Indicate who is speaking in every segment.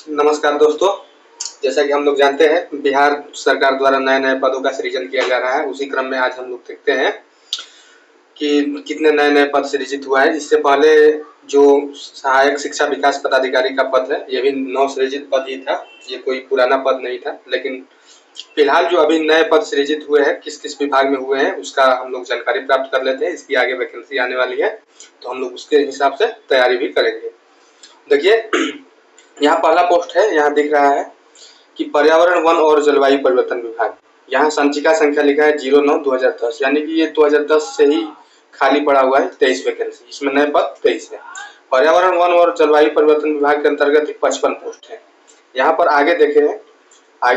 Speaker 1: नमस्कार दोस्तों। जैसा कि हम लोग जानते हैं, बिहार सरकार द्वारा नए-नए पदों का सृजन किया जा रहा है। उसी क्रम में आज हम लोग देखते हैं कि कितने नए-नए पद सृजित हुआ है। इससे पहले जो सहायक शिक्षा विकास पदाधिकारी का पद है, ये भी नवसृजित पद ही था। ये कोई पुराना पद नहीं था। लेकिन फिलहाल जो अभी नए पद सृजित हुए हैं, किस-किस विभाग में हुए हैं, उसका हम लोग जानकारी प्राप्त कर लेते हैं। इसकी आगे वैकेंसी आने वाली है, तो हम लोग उसके हिसाब से तैयारी भी करेंगे। देखिए, यहाँ पहला पोस्ट है, यहाँ दिख रहा है कि पर्यावरण, वन और जलवायु परिवर्तन विभाग। यहाँ संचिका संख्या लिखा है 09/2010, यानी कि ये 2010 से ही खाली पड़ा हुआ है। 23 वैकेंसी, इसमें नए पद 23 है। पर्यावरण, वन और जलवायु परिवर्तन विभाग के अंतर्गत 55 पोस्ट है। यहाँ पर आगे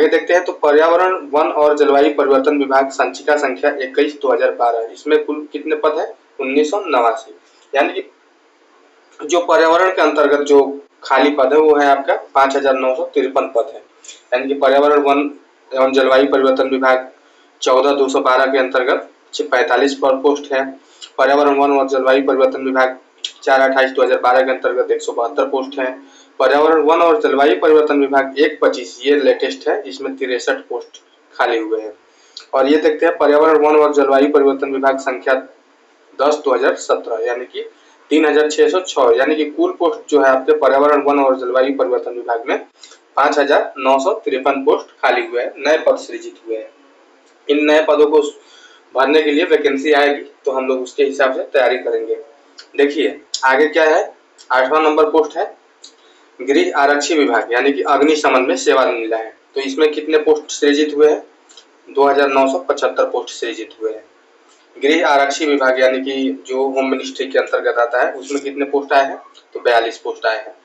Speaker 1: देखते हैं तो पर्यावरण, वन और जलवायु परिवर्तन विभाग संचिका संख्या 21/2012, इसमें कुल कितने पद है? 1989। यानी कि जो पर्यावरण के अंतर्गत जो खाली पद है वो है आपका 5953 पद है। यानी कि पर्यावरण, वन एवं जलवायु परिवर्तन विभाग 14/212 के अंतर्गत 45 पर पोस्ट है। पर्यावरण, वन और जलवायु परिवर्तन विभाग 4/28/2012 के अंतर्गत 172 पोस्ट है। पर्यावरण, वन और जलवायु परिवर्तन विभाग 1/25, ये लेटेस्ट है, इसमें 63 पोस्ट खाली हुए हैं। और ये देखते हैं पर्यावरण, वन और जलवायु परिवर्तन विभाग संख्या 10/2017, यानी कि 3606, यानी कि कुल पोस्ट जो है आपके पर्यावरण, वन और जलवायु परिवर्तन विभाग में 5953 पोस्ट खाली हुए हैं, नए पद सृजित हुए हैं। इन नए पदों को भरने के लिए वैकेंसी आएगी, तो हम लोग उसके हिसाब से तैयारी करेंगे। देखिए आगे क्या है, 8वां नंबर पोस्ट है गृह आरक्षी विभाग, यानी कि अग्निशमन में सेवा मिला है। तो इसमें कितने पोस्ट सृजित हुए हैं? 2975 पोस्ट सृजित हुए हैं। गृह आरक्षी विभाग यानी कि जो होम मिनिस्ट्री के अंतर्गत आता है, उसमें कितने पोस्ट आए हैं? तो 42 पोस्ट आए हैं।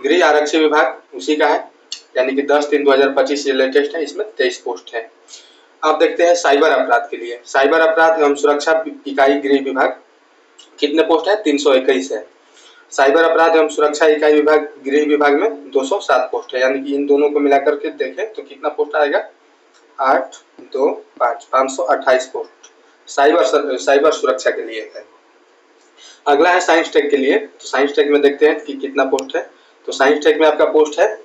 Speaker 1: गृह आरक्षी विभाग उसी का है, यानी कि 10/3/2025 ये लेटेस्ट है, इसमें 23 पोस्ट है। अब देखते हैं साइबर अपराध के लिए। साइबर अपराध एवं सुरक्षा इकाई गृह विभाग कितने पोस्ट है? 321 है। साइबर अपराध एवं सुरक्षा इकाई विभाग गृह विभाग में 207 पोस्ट है। यानी कि इन दोनों को मिलाकर के देखें तो कितना पोस्ट आएगा? 8, 2, 5, 528 पोस्ट साइबर सुरक्षा के लिए है। अगला है साइंस टेक के लिए। तो साइंस टेक में देखते हैं कि कितना पोस्ट है। तो साइंस टेक में आपका पोस्ट है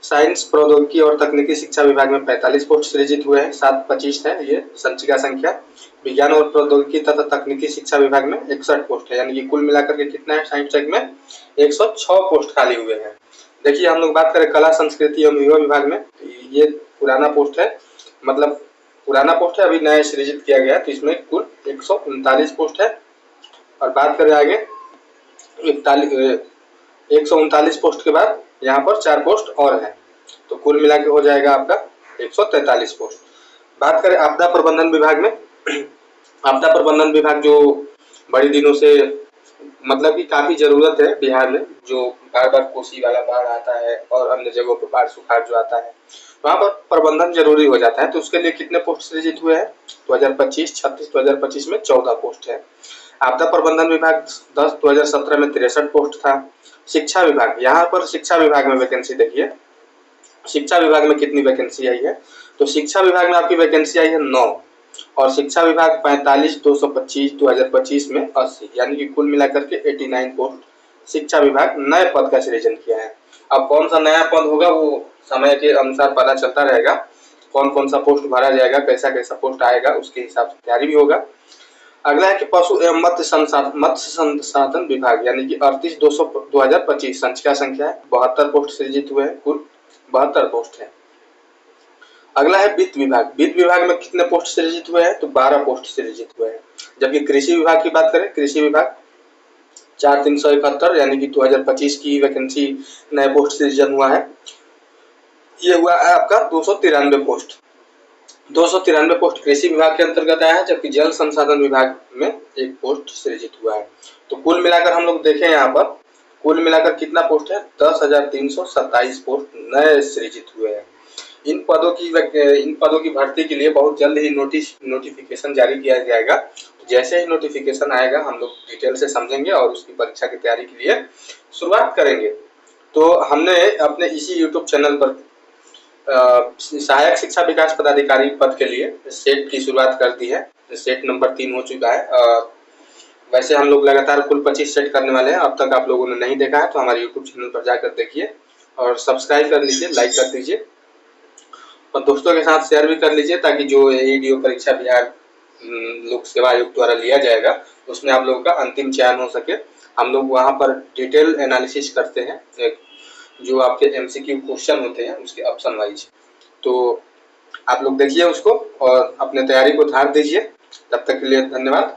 Speaker 1: साइंस, प्रौद्योगिकी और तकनीकी शिक्षा विभाग में 45 पोस्ट सृजित हुए हैं। 7/25 है ये संचिका संख्या। विज्ञान और प्रौद्योगिकी तथा तकनीकी शिक्षा विभाग में 61 पोस्ट है। यानी कि कुल मिलाकर के कितना है साइंस टेक में? 106 पोस्ट खाली हुए हैं। देखिए हम लोग बात करें कला, संस्कृति एवं युवा विभाग में, ये पुराना पोस्ट है, मतलब पुराना पोस्ट है, अभी नया सृजित किया गया। तो इसमें कुल 139 पोस्ट है। और बात करें आगे 139 पोस्ट के बाद यहाँ पर 4 पोस्ट और है, तो कुल मिला के हो जाएगा आपका 143 पोस्ट। बात करें आपदा प्रबंधन विभाग में, आपदा प्रबंधन विभाग जो बड़े दिनों से मतलब कि काफी जरूरत है बिहार में, जो बार-बार कोसी वाला बाढ़ आता है और अन्य जगहों पर बाढ़ सुखाड़ जो आता है, वहाँ पर प्रबंधन जरूरी हो जाता है। तो उसके लिए कितने पोस्ट सृजित हुए हैं? 2025 में 14 पोस्ट है। आपदा प्रबंधन विभाग 10/2017 में 63 पोस्ट था। शिक्षा विभाग, यहाँ पर शिक्षा विभाग में वैकेंसी देखिए, शिक्षा विभाग में कितनी वैकेंसी आई है? तो शिक्षा विभाग में आपकी वैकेंसी आई है 9, और शिक्षा विभाग 45/225 2025 में 80, यानी कि कुल मिलाकर के 89 पोस्ट शिक्षा विभाग नए पद का सृजन किया है। अब कौन सा नया पद होगा वो समय के अनुसार पता चलता रहेगा, कौन कौन सा पोस्ट भरा जाएगा, कैसा कैसा पोस्ट आएगा, उसके हिसाब से तैयारी भी होगा। अगला है कि पशु एवं मत्स्य संसाधन विभाग, यानी कि 38/200/2025 संचिका संख्या है, 72 पोस्ट सृजित हुए हैं, कुल 72 पोस्ट है। अगला है वित्त विभाग। वित्त विभाग में कितने पोस्ट सृजित हुए हैं? तो 12 पोस्ट सृजित हुए हैं। जबकि कृषि विभाग की बात करें, कृषि विभाग 4371, यानी कि 2025 की वैकेंसी नए पोस्ट सृजन हुआ है, ये हुआ है आपका 293 पोस्ट। 293 पोस्ट कृषि विभाग के अंतर्गत आया है, जबकि जल संसाधन विभाग में 1 पोस्ट सृजित हुआ है। तो कुल मिलाकर हम लोग देखें यहाँ पर कुल मिलाकर कितना पोस्ट है? 10,327 पोस्ट नए सृजित हुए हैं। इन पदों की भर्ती के लिए बहुत जल्द ही नोटिफिकेशन जारी किया जाएगा। तो जैसे ही नोटिफिकेशन आएगा हम लोग डिटेल से समझेंगे और उसकी परीक्षा की तैयारी के लिए शुरुआत करेंगे। तो हमने अपने इसी YouTube चैनल पर सहायक शिक्षा विकास पदाधिकारी पद के लिए सेट की शुरुआत कर दी है। सेट नंबर 3 हो चुका है। वैसे हम लोग लगातार कुल 25 सेट करने वाले हैं। अब तक आप लोगों ने नहीं देखा है तो हमारे YouTube चैनल पर जाकर देखिए और सब्सक्राइब कर लीजिए, लाइक कर दीजिए और दोस्तों के साथ शेयर भी कर लीजिए, ताकि जो ईडीओ परीक्षा बिहार लोक सेवा आयोग द्वारा लिया जाएगा उसमें आप लोगों का अंतिम चयन हो सके। हम लोग वहाँ पर डिटेल एनालिसिस करते हैं, जो आपके एमसीक्यू क्वेश्चन होते हैं उसके ऑप्शन वाइज। तो आप लोग देखिए उसको और अपने तैयारी को धार दीजिए। तब तक के लिए धन्यवाद।